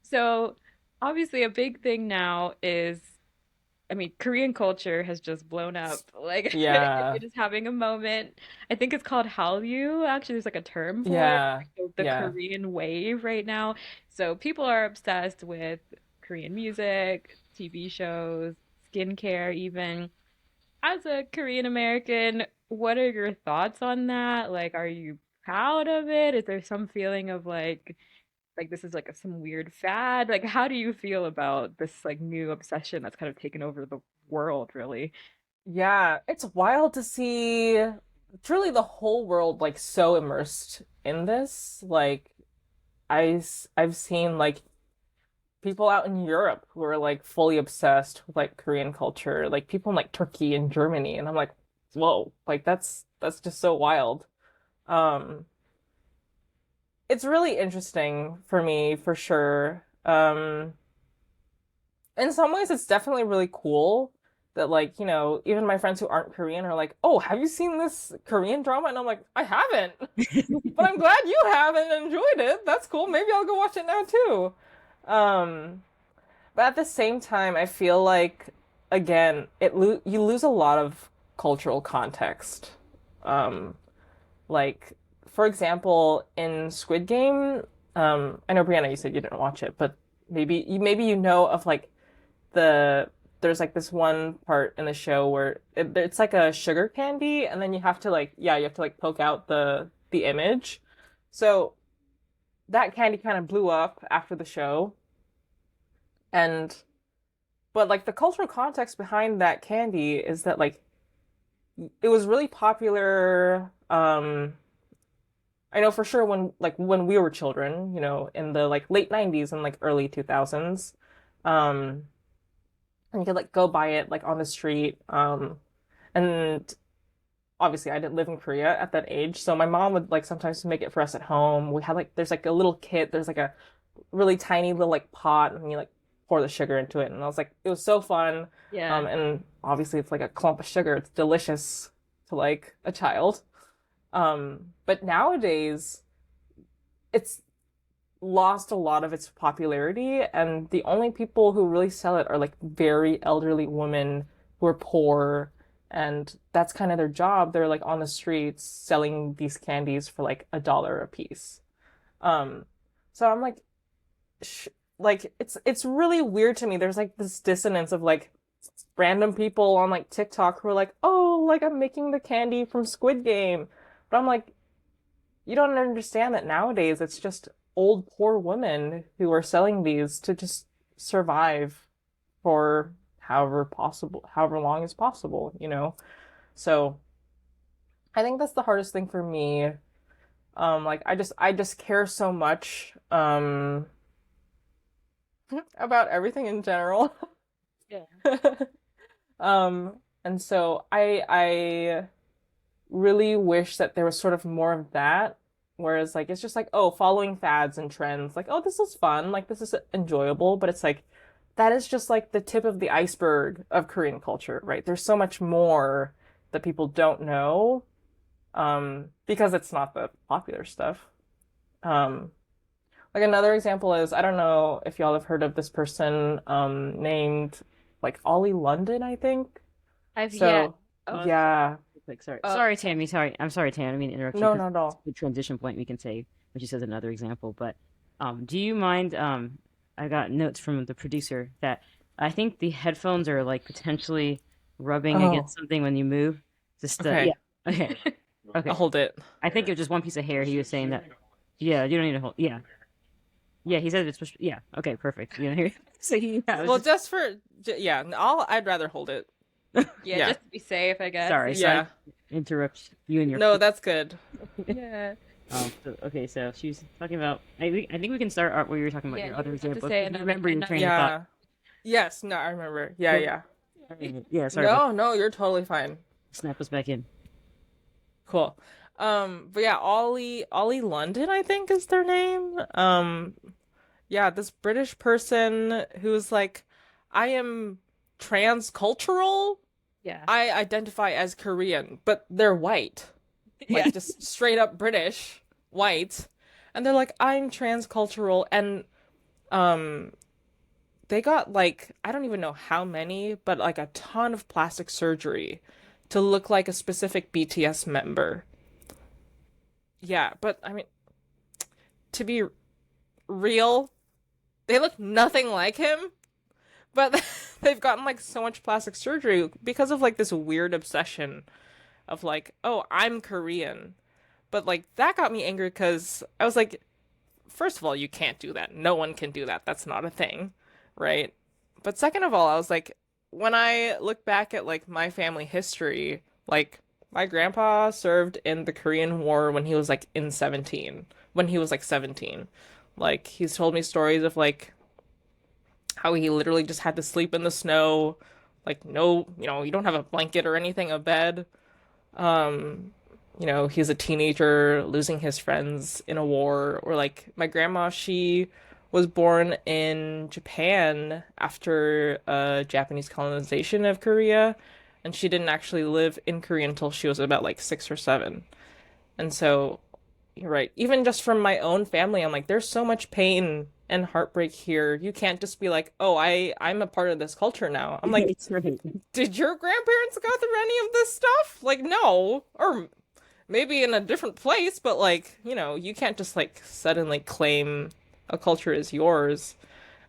So obviously a big thing now is, I mean, Korean culture has just blown up. Like Yeah, it is having a moment. I think it's called Hallyu. Actually, there's like a term for it. yeah, Like the yeah. Korean wave right now. So people are obsessed with Korean music, TV shows, skincare even. As a Korean American, what are your thoughts on that? Like, are you proud of it? Is there some feeling of like this is like some weird fad? Like, how do you feel about this like new obsession that's kind of taken over the world, really? Yeah, it's wild to see truly the whole world like so immersed in this. Like I've seen like people out in Europe who are like fully obsessed with like Korean culture, like people in like Turkey and Germany, and I'm like, whoa, like that's just so wild. Um, it's really interesting for me for sure. In some ways it's definitely really cool that like, even my friends who aren't Korean are like, "Oh, have you seen this Korean drama?" And I'm like, "I haven't." But I'm glad you have and enjoyed it. That's cool. Maybe I'll go watch it now too. Um, but at the same time, I feel like again, you lose a lot of cultural context. Um, like for example, in Squid Game, I know Brianna, you said you didn't watch it, but maybe you know of like the there's like this one part in the show where it's like a sugar candy, and then you have to like poke out the image. So that candy kind of blew up after the show, and but like the cultural context behind that candy is that like it was really popular. I know for sure when we were children, in the like late 90s and like early 2000s. Um, and you could like go buy it like on the street. And obviously I didn't live in Korea at that age, so my mom would like sometimes make it for us at home. We had like there's like a little kit, there's like a really tiny little like pot, and you like pour the sugar into it, and I was like, it was so fun. Yeah. And obviously it's like a clump of sugar. It's delicious to like a child. But nowadays it's lost a lot of its popularity, and the only people who really sell it are like very elderly women who are poor, and that's kind of their job. They're like on the streets selling these candies for like $1 a piece. Um, so I'm like, sh like it's really weird to me. There's like this dissonance of like random people on like TikTok who are like, "Oh, like I'm making the candy from Squid Game," but I'm like, you don't understand that nowadays it's just old poor women who are selling these to just survive for however long is possible. So I think that's the hardest thing for me. Like I just care so much about everything in general. Yeah. And so I really wish that there was sort of more of that. Whereas like it's just like, oh, following fads and trends, like, oh, this is fun, like this is enjoyable, but it's like that is just like the tip of the iceberg of Korean culture, right? There's so much more that people don't know, because it's not the popular stuff. Um, like another example is I don't know if y'all have heard of this person named like Ollie London, I think. Yeah. So Oh, yeah, Quick, sorry. oh, Sorry, Tammy. Sorry. I'm sorry, Tammy. I didn't mean to interrupt you no, because not at it's all. a good transition point we can say when she says another example. But do you mind? I got notes from the producer that I think the headphones are like potentially rubbing Oh, against something when you move. Just yeah. okay. Okay. I'll Okay. hold it. I think it was just one piece of hair. He was saying that. Yeah, you don't need to hold. Yeah. Yeah, he said it's supposed yeah. Okay, perfect. You know, so yeah, I was Well, just just for yeah, I'd rather hold it. yeah, Yeah. just to be safe, I guess. sorry Yeah. to interrupt you and your No, that's good. Yeah. okay, so she was talking about. I think we can start where you were talking about Yeah, your you other were about to example. say If you remember your train of thought. Yeah. Yes, no, I remember. Yeah, Well, yeah. yeah, sorry about No, no, you're totally fine. snap us back in. Cool. But yeah, Ollie London, I think is their name. Yeah, this British person who's like, I am transcultural. Yeah. I identify as Korean, but they're white. Yeah. Like just straight up British, white. And they're like, I'm transcultural. And Um, they got like I don't even know how many, but like a ton of plastic surgery to look like a specific BTS member. Yeah, but I mean, to be real, they look nothing like him, but they've gotten like so much plastic surgery because of like this weird obsession of like, oh, I'm Korean. But like that got me angry because I was like, first of all, you can't do that. No one can do that. That's not a thing, right? But second of all, I was like, when I look back at like my family history, like my grandpa served in the Korean War when he was like in 17, when he was like 17. Like he's told me stories of like how he literally just had to sleep in the snow, like no, you don't have a blanket or anything, a bed. Um, he's a teenager losing his friends in a war, or like my grandma, she was born in Japan after Japanese colonization of Korea, and she didn't actually live in Korea until she was about like 6 or 7. And so, you're right. Even just from my own family, I'm like, there's so much pain and heartbreak here. You can't just be like, oh, I'm a part of this culture now. I'm like, It's right. did your grandparents go through any of this stuff? Like, no. Or maybe in a different place, but like, you can't just like suddenly claim a culture as yours.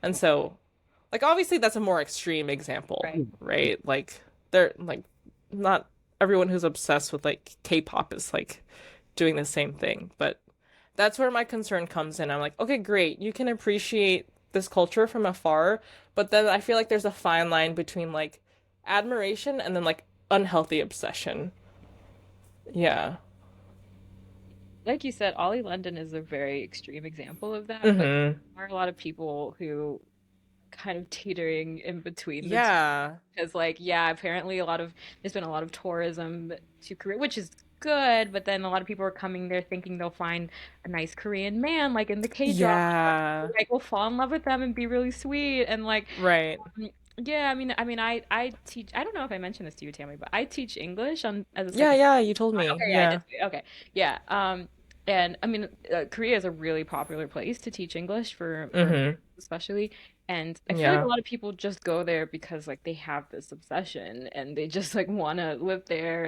And so, like, obviously that's a more extreme example, Right. right? Like, they're like, not everyone who's obsessed with like K-pop is like doing the same thing, but that's where my concern comes in. I'm like, okay, great. You can appreciate this culture from afar, but then I feel like there's a fine line between like admiration and then like unhealthy obsession. Yeah. Like you said, Ollie London is a very extreme example of that, but Mm-hmm. there are a lot of people who kind of teetering in between the two. Yeah. Because, like, yeah, apparently there's been a lot of tourism to Korea, which is good, but then a lot of people are coming there thinking they'll find a nice Korean man, like in the K-drama, Yeah. like will fall in love with them and be really sweet. And like, Right. um, yeah, I teach, I don't know if I mentioned this to you, Tammy, but I teach English on as a Yeah, second. yeah, you told me. Okay, yeah, I did. Yeah. Okay, yeah. And I mean, Korea is a really popular place to teach English for Mm-hmm. especially. And I feel like a Yeah. lot of people just go there because like they have this obsession and they just like want to live there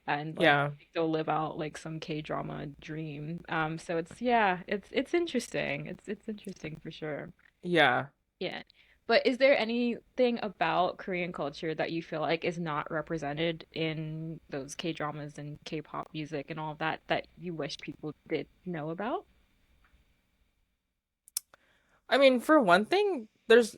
and like Yeah. they'll live out like some K-drama dream. So it's yeah, it's interesting. It's interesting for sure. Yeah. Yeah. But is there anything about Korean culture that you feel like is not represented in those K-dramas and K-pop music and all of that that you wish people did know about? I mean, for one thing, there's,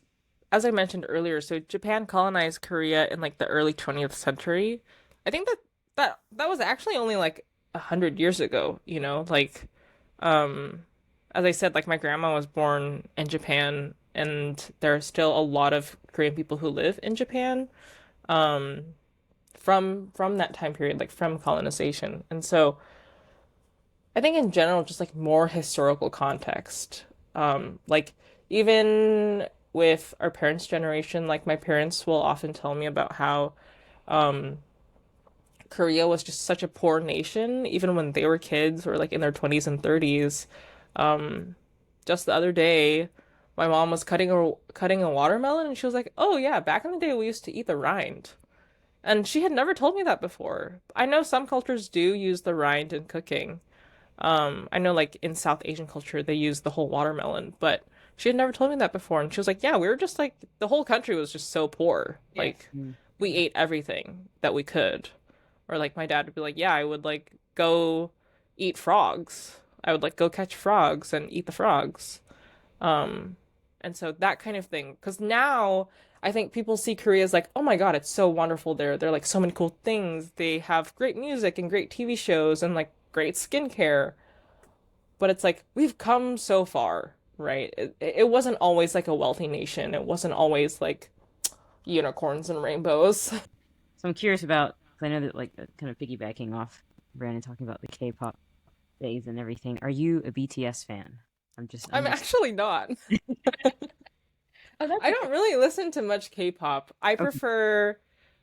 as I mentioned earlier, so Japan colonized Korea in like the early 20th century. I think that was actually only like 100 years ago, like, um, as I said, like my grandma was born in Japan, and there are still a lot of Korean people who live in Japan, um, from that time period, like from colonization. And so I think in general, just like more historical context. Like even with our parents' generation, like my parents will often tell me about how um Korea was just such a poor nation, even when they were kids or like in their 20s and 30s. Um, just the other day, my mom was cutting a watermelon, and she was like, "Oh yeah, back in the day we used to eat the rind." And she had never told me that before. I know some cultures do use the rind in cooking. I know like in South Asian culture they use the whole watermelon, but she had never told me that before. And she was like, "Yeah, we were just like the whole country was just so poor. Yeah. Like Mm. we ate everything that we could." Or like my dad would be like, "Yeah, I would like go eat frogs. I would like go catch frogs and eat the frogs." Um, and so that kind of thing. Because now I think people see Korea as like, oh my God, it's so wonderful there. There are like so many cool things. They have great music and great TV shows and like great skincare. But it's like we've come so far, right? It wasn't always like a wealthy nation. It wasn't always like unicorns and rainbows. So I'm curious about, 'cause I know that like kind of piggybacking off Brandon talking about the K-pop days and everything. Are you a BTS fan? I'm I'm just actually not. Oh, that's I okay. don't really listen to much K-pop. I okay. prefer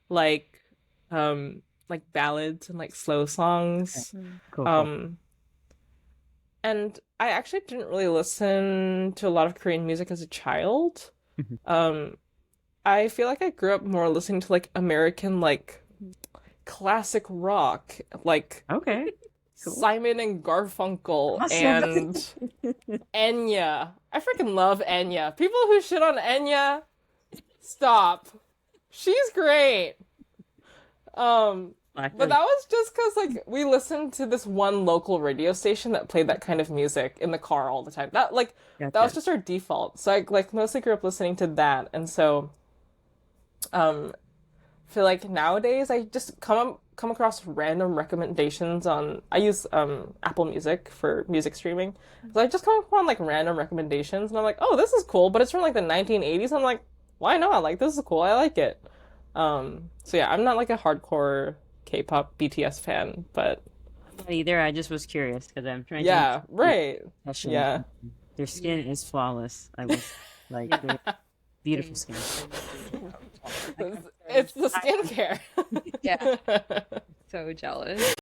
like like ballads and like slow Okay. songs. Mm. Cool, cool. Um And I actually didn't really listen to a lot of Korean music as a child. Um, I feel like I grew up more listening to like American like classic rock, like Okay, cool. Simon and Garfunkel Awesome. and Enya. I freaking love Enya. People who shit on Enya, stop. She's great. Um, Black but Eyed- that was just because like we listened to this one local radio station that played that kind of music in the car all the time. That was Gotcha. just our default. So I like mostly grew up listening to that, and so um feel like nowadays I just come across random recommendations on I use Apple Music for music streaming. So I just come upon like random recommendations and I'm like, "Oh, this is cool," but it's from like the 1980s. I'm like, "Why not? Like this is cool. I like it." So yeah, I'm not like a hardcore K-pop BTS fan, but Not either. I just was curious because I'm trying to yeah, right. impression. Yeah. Their skin is flawless. I was like, they're beautiful skin. It's the skincare. Yeah, so jealous.